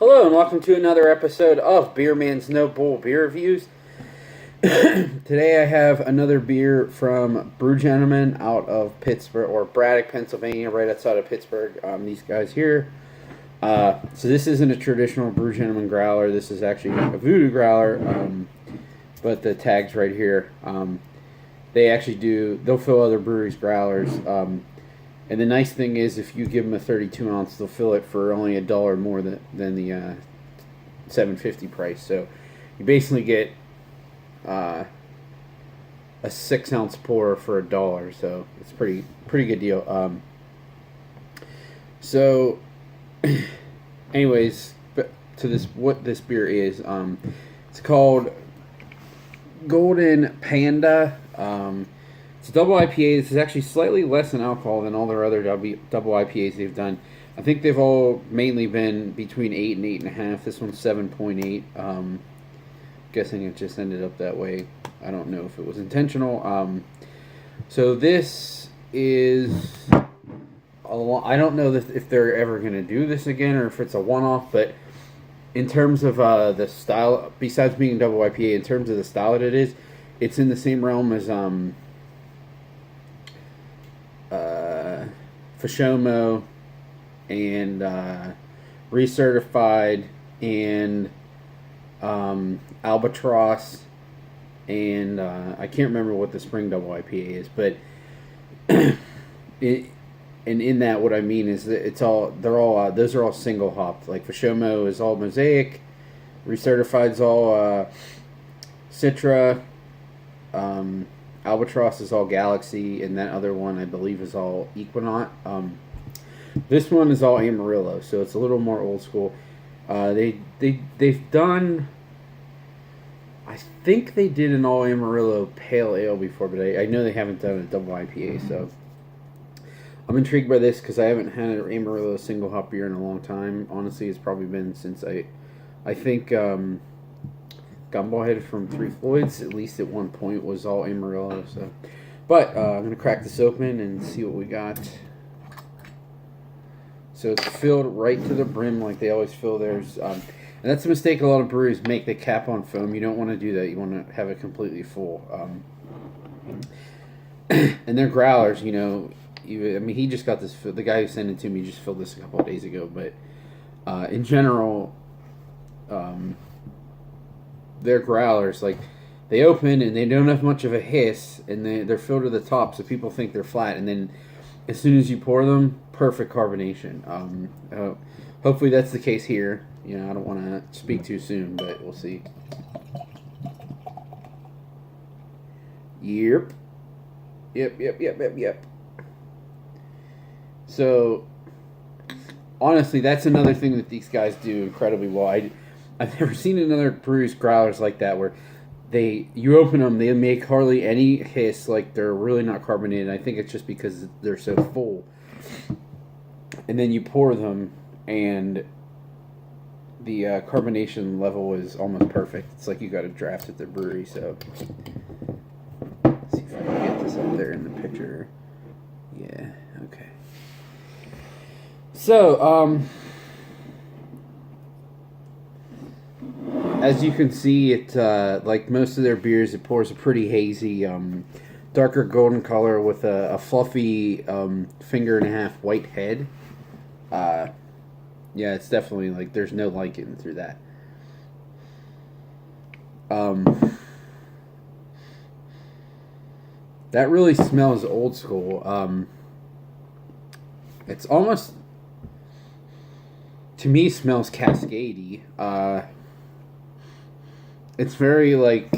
Hello and welcome to another episode of Beer Man's No Bull Beer Reviews. Today I have another beer from Brew Gentleman out of Pittsburgh, or Braddock, Pennsylvania, right outside of Pittsburgh. These guys here. So this isn't a traditional Brew Gentleman growler. This is actually a Voodoo growler, but the tag's right here. They'll fill other breweries' growlers. And the nice thing is, if you give them a 32 ounce, they'll fill it for only $1 more than the $7.50 price. So you basically get a 6 ounce pour for $1. So it's pretty good deal. So, anyways, to what this beer is, it's called Golden Panda. It's a double IPA. This is actually slightly less in alcohol than all their other double IPAs they've done. I think they've all mainly been between 8 and 8.5. This one's 7.8. Guessing it just ended up that way. I don't know if it was intentional. So this is I don't know if they're ever going to do this again or if it's a one-off, but in terms of the style, besides being a double IPA, in terms of the style that it is, it's in the same realm as Fashomo and Recertified and Albatross and I can't remember what the Spring Double IPA is, but in that, what I mean is that those are all single hopped. Like Fashomo is all Mosaic, Recertified's all Citra. Albatross is all Galaxy, and that other one I believe is all Equinaut. This one is all Amarillo, so it's a little more old school. They've done. I think they did an all Amarillo Pale Ale before, but I know they haven't done a double IPA. So I'm intrigued by this because I haven't had an Amarillo single hop beer in a long time. Honestly, it's probably been since I think. Gumballhead from Three Floyds, at least at one point, was all Amarillo. So, but I'm gonna crack this open and see what we got. So it's filled right to the brim, like they always fill theirs. And that's a mistake a lot of breweries make. They cap on foam. You don't want to do that. You want to have it completely full. And their growlers, he just got this. The guy who sent it to me just filled this a couple of days ago. But in general, their growlers, like, they open and they don't have much of a hiss, and they're filled to the top, so people think they're flat, and then as soon as you pour them, perfect carbonation. Hopefully that's the case here. I don't want to speak too soon, but we'll see. Yep. So, honestly, that's another thing that these guys do incredibly well. I've never seen another brewer's growlers like that where you open them, they make hardly any hiss, like they're really not carbonated. I think it's just because they're so full. And then you pour them, and the carbonation level is almost perfect. It's like you got a draft at the brewery. So let's see if I can get this up there in the picture. Yeah, okay. So, as you can see, it like most of their beers, it pours a pretty hazy, darker golden color with a fluffy finger-and-a-half white head. Yeah, it's definitely like there's no light getting through that. That really smells old school. It's almost, to me, smells Cascadey. It's very like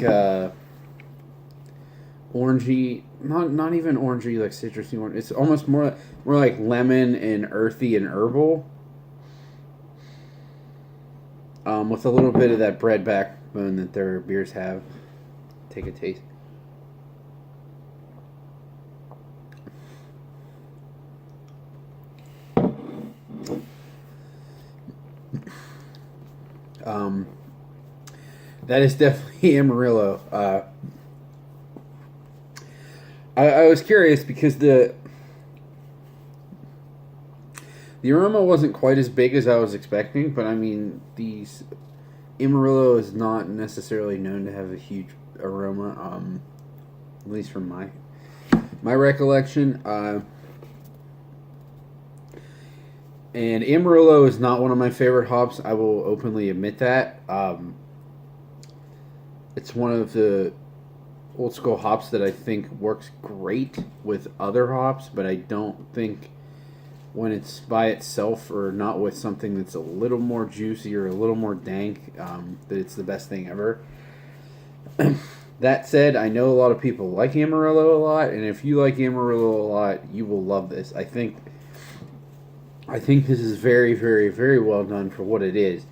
orangey, not even orangey, like citrusy orange. It's almost more like lemon and earthy and herbal, with a little bit of that bread backbone that their beers have. Take a taste. That is definitely Amarillo. I was curious because the The aroma wasn't quite as big as I was expecting, but I mean, these Amarillo is not necessarily known to have a huge aroma, at least from my recollection. And Amarillo is not one of my favorite hops. I will openly admit that. It's one of the old school hops that I think works great with other hops, but I don't think when it's by itself or not with something that's a little more juicy or a little more dank, that it's the best thing ever. That said, I know a lot of people like Amarillo a lot, and if you like Amarillo a lot, you will love this. I think this is very, very, very well done for what it is.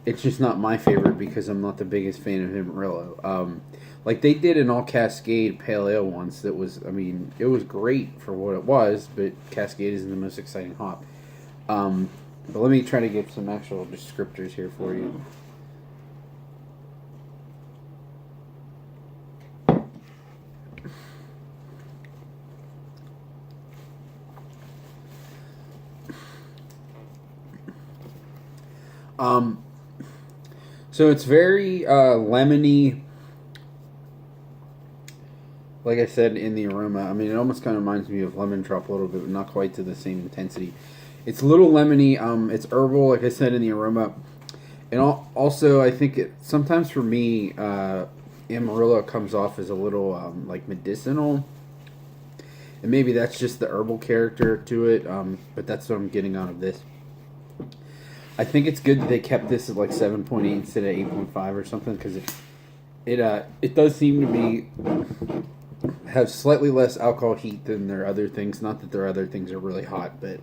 It's just not my favorite because I'm not the biggest fan of Amarillo. Like they did an all Cascade Pale Ale once that was, I mean, it was great for what it was, but Cascade isn't the most exciting hop. But let me try to get some actual descriptors here for you. So it's very lemony, like I said, in the aroma. I mean, it almost kind of reminds me of lemon drop a little bit, but not quite to the same intensity. It's a little lemony. It's herbal, like I said, in the aroma. And also, I think sometimes for me, Amarillo comes off as a little like medicinal. And maybe that's just the herbal character to it, but that's what I'm getting out of this. I think it's good that they kept this at like 7.8 instead of 8.5 or something, because it does seem to be have slightly less alcohol heat than their other things. Not that their other things are really hot, but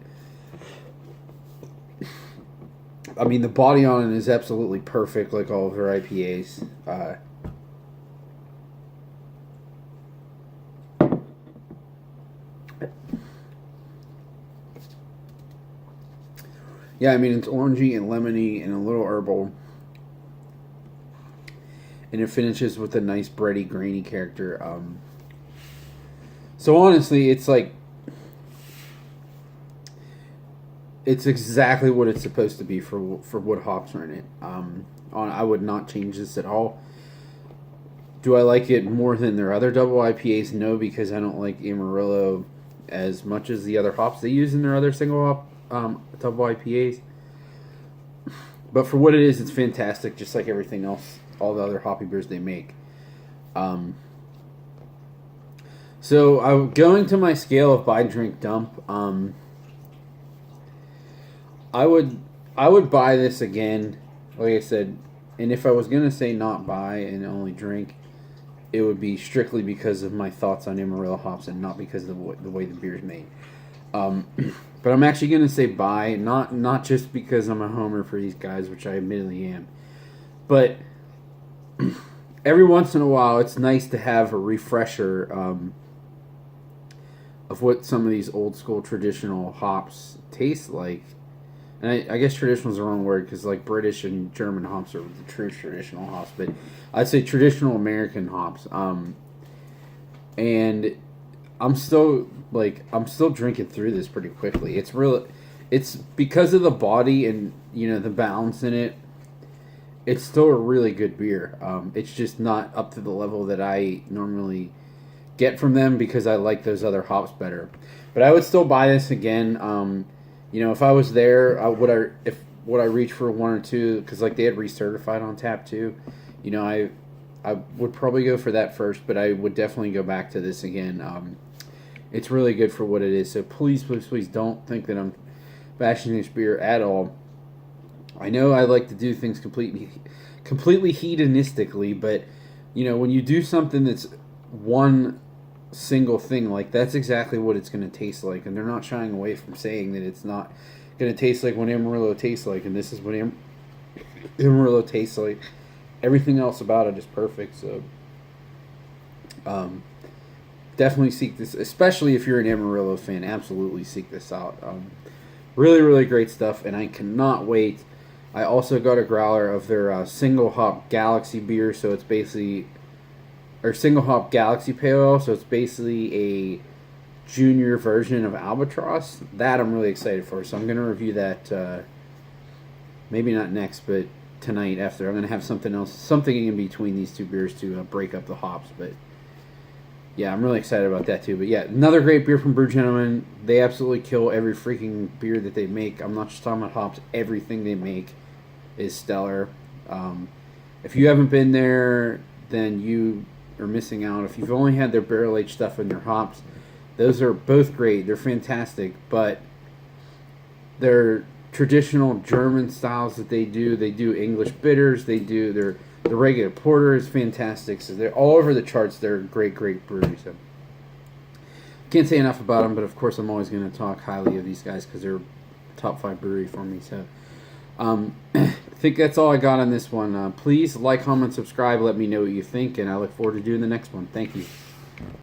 I mean the body on it is absolutely perfect, like all of their IPAs. Yeah, I mean, it's orangey and lemony and a little herbal. And it finishes with a nice bready, grainy character. So honestly, it's like... It's exactly what it's supposed to be for what hops are in it. I would not change this at all. Do I like it more than their other double IPAs? No, because I don't like Amarillo as much as the other hops they use in their other single hop double IPAs. But for what it is, it's fantastic, just like everything else, all the other hoppy beers they make. So I'm going to my scale of buy, drink, dump. I would buy this again, like I said, and if I was gonna say not buy and only drink, it would be strictly because of my thoughts on Amarillo hops and not because of the way the beer is made. But I'm actually going to say buy, not just because I'm a homer for these guys, which I admittedly am, but every once in a while it's nice to have a refresher of what some of these old school traditional hops taste like. And I guess traditional is the wrong word because like British and German hops are the true traditional hops, but I'd say traditional American hops. And I'm still drinking through this pretty quickly. It's because of the body and the balance in it. It's still a really good beer. It's just not up to the level that I normally get from them because I like those other hops better. But I would still buy this again. If I was there, would I reach for one or two? Because like they had recertified on tap too. I would probably go for that first, but I would definitely go back to this again. It's really good for what it is. So please, please, please don't think that I'm bashing this beer at all. I know I like to do things completely hedonistically, but when you do something that's one single thing, like that's exactly what it's going to taste like, and they're not shying away from saying that it's not going to taste like what Amarillo tastes like, and this is what Amarillo tastes like. Everything else about it is perfect. So, definitely seek this, especially if you're an Amarillo fan. Absolutely seek this out. Really, really great stuff, and I cannot wait. I also got a growler of their single hop Galaxy beer, so it's basically, or single hop Galaxy Pale Ale, so it's basically junior version of Albatross. That I'm really excited for. So I'm going to review that maybe not next, but tonight after. I'm going to have something else, something in between these two beers to break up the hops. But yeah, I'm really excited about that too. But yeah, another great beer from Brew Gentlemen. They absolutely kill every freaking beer that they make. I'm not just talking about hops. Everything they make is stellar. If you haven't been there, then you are missing out. If you've only had their barrel-aged stuff and their hops, those are both great. They're fantastic, but they're traditional German styles that they do English bitters, they do the regular porter is fantastic. So they're all over the charts. They're a great brewery. So can't say enough about them, but of course I'm always going to talk highly of these guys because they're top 5 brewery for me. So I think that's all I got on this one. Please like, comment, subscribe, let me know what you think, and I look forward to doing the next one. Thank you.